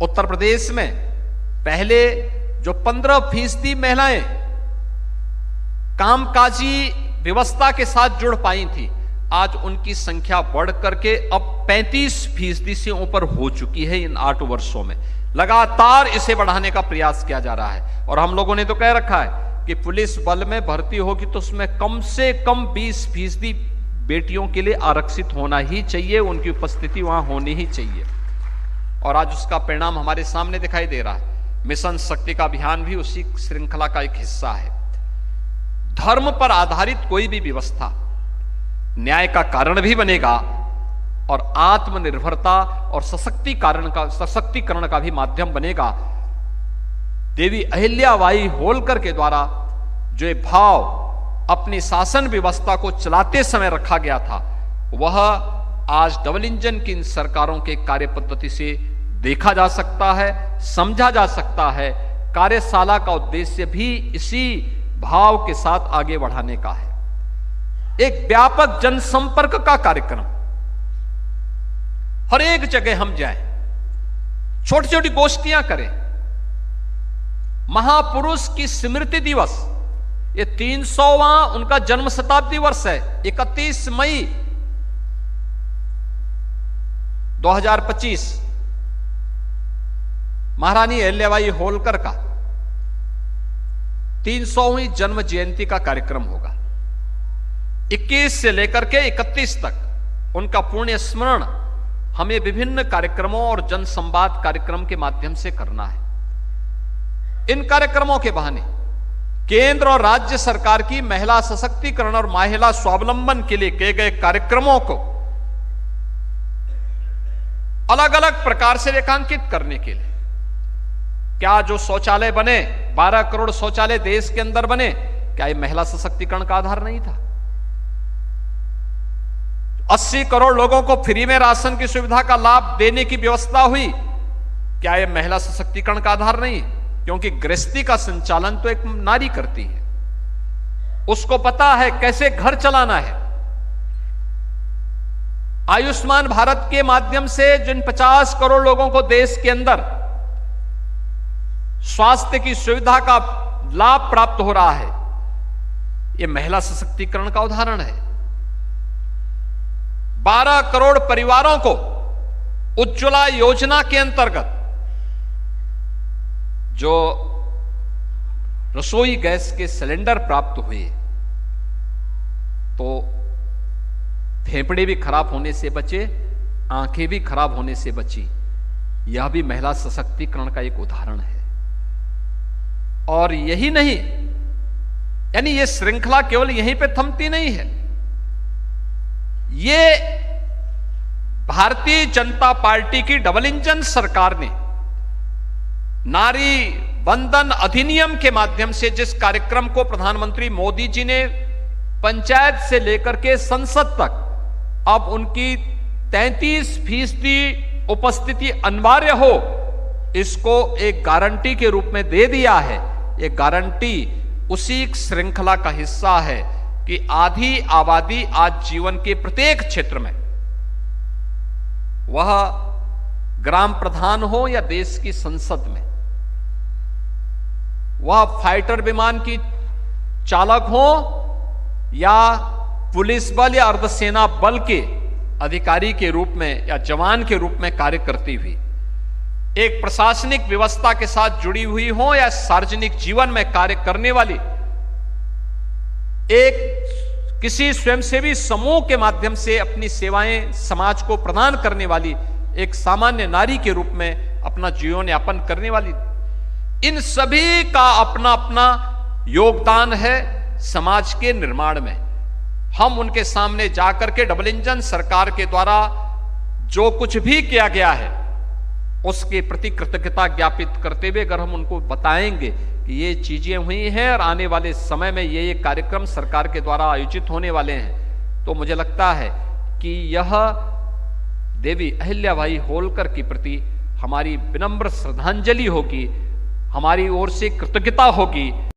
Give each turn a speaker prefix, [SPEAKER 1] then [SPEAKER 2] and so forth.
[SPEAKER 1] उत्तर प्रदेश में पहले जो 15% महिलाएं कामकाजी व्यवस्था के साथ जुड़ पाई थी, आज उनकी संख्या बढ़ करके अब 35% से ऊपर हो चुकी है। इन 8 वर्षों में लगातार इसे बढ़ाने का प्रयास किया जा रहा है। और हम लोगों ने तो कह रखा है कि पुलिस बल में भर्ती होगी तो उसमें कम से कम 20% बेटियों के लिए आरक्षित होना ही चाहिए, उनकी उपस्थिति वहां होनी ही चाहिए। और आज उसका परिणाम हमारे सामने दिखाई दे रहा है। मिशन शक्ति का अभियान भी उसी श्रृंखला का एक हिस्सा है। धर्म पर आधारित कोई भी व्यवस्था न्याय का कारण भी बनेगा और आत्मनिर्भरता और सशक्तिकरण का भी माध्यम बनेगा। देवी अहिल्याबाई होलकर के द्वारा जो ये भाव अपनी शासन व्यवस्था को चलाते समय रखा गया था, वह आज डबल इंजन की इन सरकारों के कार्य पद्धति से देखा जा सकता है, समझा जा सकता है। कार्यशाला का उद्देश्य भी इसी भाव के साथ आगे बढ़ाने का है। एक व्यापक जनसंपर्क का कार्यक्रम, हर एक जगह हम जाएं, छोटी छोटी गोष्ठियां करें। महापुरुष की स्मृति दिवस, ये 300वां उनका जन्म शताब्दी वर्ष है। 31 मई 2025 महारानी अहिल्याबाई होलकर का 300वीं जन्म जयंती का कार्यक्रम होगा। 21 से लेकर के 31 तक उनका पुण्य स्मरण हमें विभिन्न कार्यक्रमों और जनसंवाद कार्यक्रम के माध्यम से करना है। इन कार्यक्रमों के बहाने केंद्र और राज्य सरकार की महिला सशक्तिकरण और महिला स्वावलंबन के लिए किए गए कार्यक्रमों को अलग अलग प्रकार से रेखांकित करने के लिए, क्या जो शौचालय बने, 12 करोड़ शौचालय देश के अंदर बने, क्या ये महिला सशक्तिकरण का आधार नहीं था? 80 करोड़ लोगों को फ्री में राशन की सुविधा का लाभ देने की व्यवस्था हुई, क्या यह महिला सशक्तिकरण का आधार नहीं? क्योंकि गृहस्थी का संचालन तो एक नारी करती है, उसको पता है कैसे घर चलाना है। आयुष्मान भारत के माध्यम से जिन 50 करोड़ लोगों को देश के अंदर स्वास्थ्य की सुविधा का लाभ प्राप्त हो रहा है, यह महिला सशक्तिकरण का उदाहरण है। 12 करोड़ परिवारों को उज्ज्वला योजना के अंतर्गत जो रसोई गैस के सिलेंडर प्राप्त हुए, तो फेफड़े भी खराब होने से बचे, आंखें भी खराब होने से बची। यह भी महिला सशक्तिकरण का एक उदाहरण है। और यही नहीं, यानी यह श्रृंखला केवल यहीं पे थमती नहीं है। ये भारतीय जनता पार्टी की डबल इंजन सरकार ने नारी वंदन अधिनियम के माध्यम से जिस कार्यक्रम को प्रधानमंत्री मोदी जी ने पंचायत से लेकर के संसद तक अब उनकी 33% उपस्थिति अनिवार्य हो, इसको एक गारंटी के रूप में दे दिया है। ये गारंटी उसी श्रृंखला का हिस्सा है कि आधी आबादी आज जीवन के प्रत्येक क्षेत्र में, वह ग्राम प्रधान हो या देश की संसद में, वह फाइटर विमान की चालक हो या पुलिस बल या अर्धसेना बल के अधिकारी के रूप में या जवान के रूप में कार्य करती हुई, एक प्रशासनिक व्यवस्था के साथ जुड़ी हुई हो या सार्वजनिक जीवन में कार्य करने वाली, एक किसी स्वयंसेवी समूह के माध्यम से अपनी सेवाएं समाज को प्रदान करने वाली एक सामान्य नारी के रूप में अपना जीवन यापन करने वाली, इन सभी का अपना अपना योगदान है समाज के निर्माण में। हम उनके सामने जाकर के डबल इंजन सरकार के द्वारा जो कुछ भी किया गया है उसके प्रति कृतज्ञता ज्ञापित करते हुए अगर हम उनको बताएंगे कि ये चीजें हुई हैं और आने वाले समय में ये कार्यक्रम सरकार के द्वारा आयोजित होने वाले हैं, तो मुझे लगता है कि यह देवी अहिल्याबाई होलकर के प्रति हमारी विनम्र श्रद्धांजलि होगी, हमारी ओर से कृतज्ञता होगी।